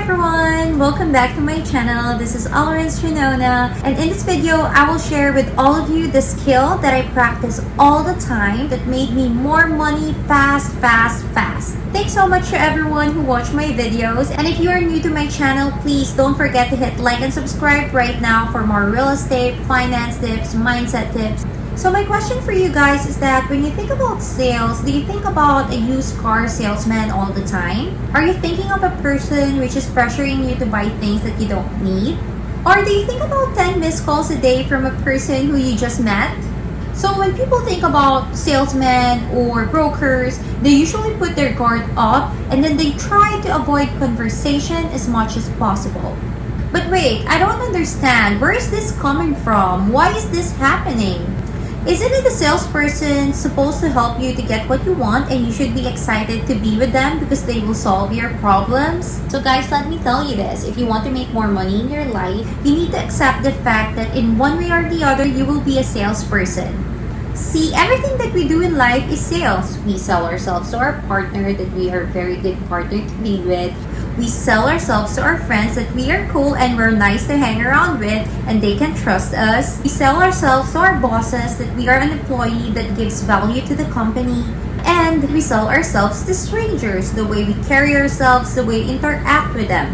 everyone! Welcome back to my channel. This is Alrence, and in this video, I will share with all of you the skill that I practice all the time that made me more money fast. Thanks so much to everyone who watched my videos, and if you are new to my channel, please don't forget to hit like and subscribe right now for more real estate, finance tips, mindset tips. So my question for you guys is that when you think about sales, do you think about a used car salesman all the time? Are you thinking of a person which is pressuring you to buy things that you don't need? Or do you think about 10 missed calls a day from a person who you just met? So when people think about salesmen or brokers, they usually put their guard up and then they try to avoid conversation as much as possible. But wait, I don't understand. Where is this coming from? Why is this happening? Isn't it the salesperson supposed to help you to get what you want and you should be excited to be with them because they will solve your problems? So guys, let me tell you this. If you want to make more money in your life, you need to accept the fact that in one way or the other, you will be a salesperson. See, everything that we do in life is sales. We sell ourselves to our partner that we are a very good partner to be with. We sell ourselves to our friends that we are cool and we're nice to hang around with and they can trust us. We sell ourselves to our bosses that we are an employee that gives value to the company. And we sell ourselves to strangers, the way we carry ourselves, the way we interact with them.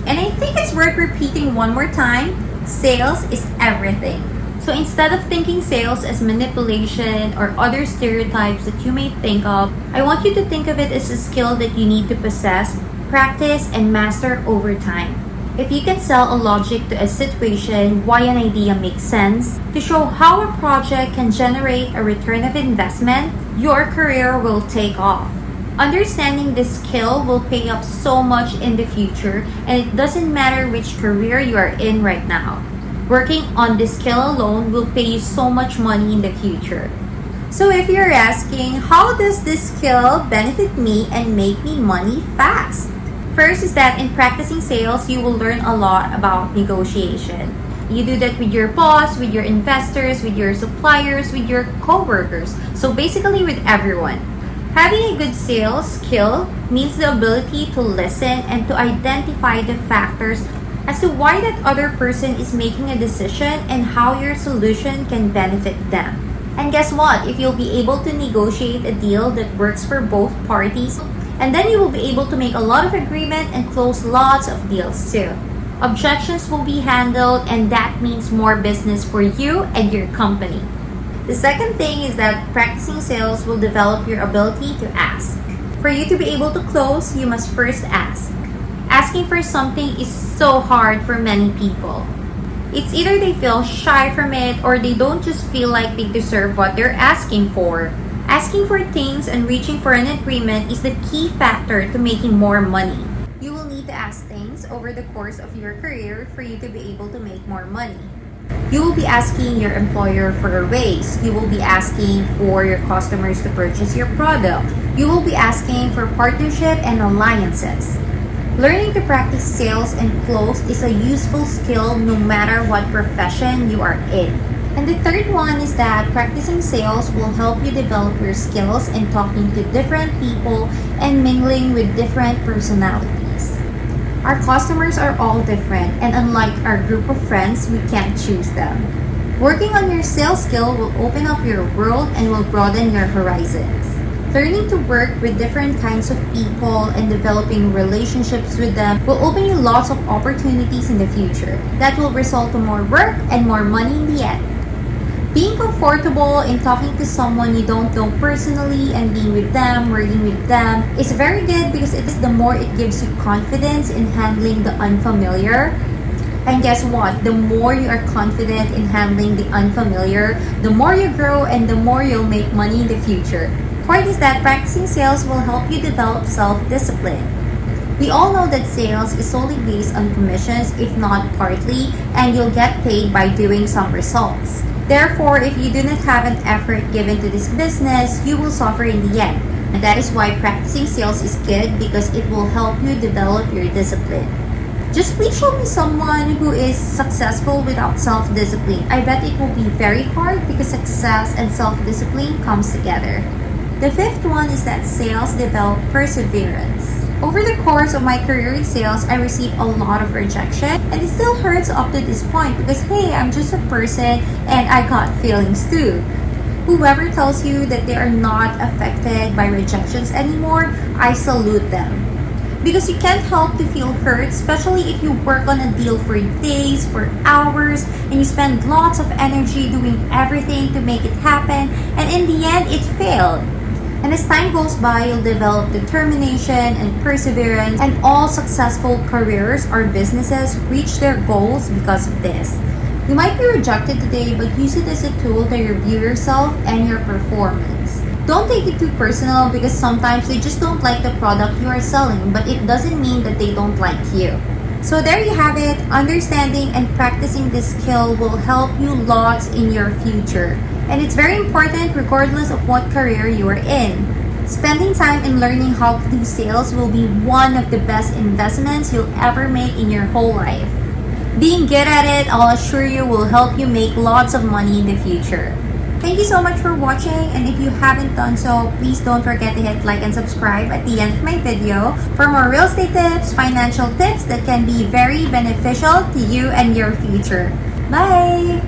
And I think it's worth repeating one more time, sales is everything. So instead of thinking sales as manipulation or other stereotypes that you may think of, I want you to think of it as a skill that you need to possess, practice, and master over time. If you can sell a logic to a situation, why an idea makes sense, to show how a project can generate a return of investment, your career will take off. Understanding this skill will pay off so much in the future, and it doesn't matter which career you are in right now. Working on this skill alone will pay you so much money in the future. So if you're asking, how does this skill benefit me and make me money fast? First is that in practicing sales, you will learn a lot about negotiation. You do that with your boss, with your investors, with your suppliers, with your co-workers. So basically with everyone. Having a good sales skill means the ability to listen and to identify the factors as to why that other person is making a decision and how your solution can benefit them. And guess what? If you'll be able to negotiate a deal that works for both parties, and then you will be able to make a lot of agreement and close lots of deals too. Objections will be handled, and that means more business for you and your company. The second thing is that practicing sales will develop your ability to ask. For you to be able to close, you must first ask. Asking for something is so hard for many people. It's either they feel shy from it or they don't just feel like they deserve what they're asking for. Asking for things and reaching for an agreement is the key factor to making more money. You will need to ask things over the course of your career for you to be able to make more money. You will be asking your employer for a raise. You will be asking for your customers to purchase your product. You will be asking for partnership and alliances. Learning to practice sales and close is a useful skill no matter what profession you are in. And the third one is that practicing sales will help you develop your skills in talking to different people and mingling with different personalities. Our customers are all different, and unlike our group of friends, we can't choose them. Working on your sales skill will open up your world and will broaden your horizons. Learning to work with different kinds of people and developing relationships with them will open you lots of opportunities in the future that will result in more work and more money in the end. Being comfortable in talking to someone you don't know personally and being with them, working with them is very good because it is the more it gives you confidence in handling the unfamiliar. And guess what? The more you are confident in handling the unfamiliar, the more you grow and the more you'll make money in the future. Point is that practicing sales will help you develop self-discipline. We all know that sales is solely based on commissions, if not partly, and you'll get paid by doing some results. Therefore, if you do not have an effort given to this business, you will suffer in the end. And that is why practicing sales is good because it will help you develop your discipline. Just please show me someone who is successful without self-discipline. I bet it will be very hard because success and self-discipline comes together. The fifth one is that sales develop perseverance. Over the course of my career in sales, I received a lot of rejection, and it still hurts up to this point because hey, I'm just a person and I got feelings too. Whoever tells you that they are not affected by rejections anymore, I salute them. Because you can't help to feel hurt, especially if you work on a deal for days, for hours, and you spend lots of energy doing everything to make it happen, and in the end, it failed. And as time goes by, you'll develop determination and perseverance, and all successful careers or businesses reach their goals because of this. You might be rejected today, but use it as a tool to review yourself and your performance. Don't take it too personal because sometimes they just don't like the product you are selling, but it doesn't mean that they don't like you. So there you have it. Understanding and practicing this skill will help you lots in your future. And it's very important regardless of what career you are in. Spending time in learning how to do sales will be one of the best investments you'll ever make in your whole life. Being good at it, I'll assure you, will help you make lots of money in the future. Thank you so much for watching, and if you haven't done so, please don't forget to hit like and subscribe at the end of my video for more real estate tips, financial tips that can be very beneficial to you and your future. Bye!